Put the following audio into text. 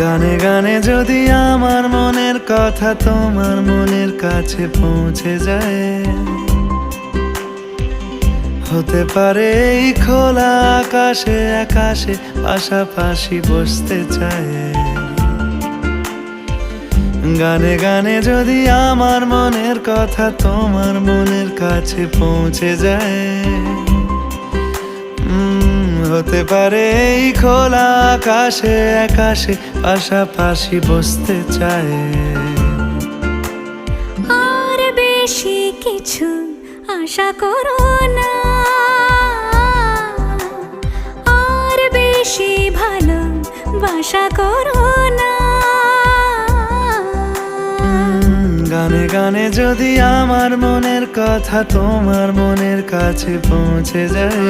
গানে গানে যদি আমার মনের কথা তোমার মনের কাছে পৌঁছে যায়, হতে পারে এই খোলা আকাশে আকাশে পাশাপাশি বসতে চায়। গানে গানে যদি আমার মনের কথা তোমার মনের কাছে পৌঁছে যায়, হতে পারে এই খোলা আকাশে আকাশে পাশাপাশি বসতে চায়। আর বেশি কিছু আশা করো না, আর বেশি ভালোবাসা করো না। গানে গানে যদি আমার মনের কথা তোমার মনের কাছে পৌঁছে যায়,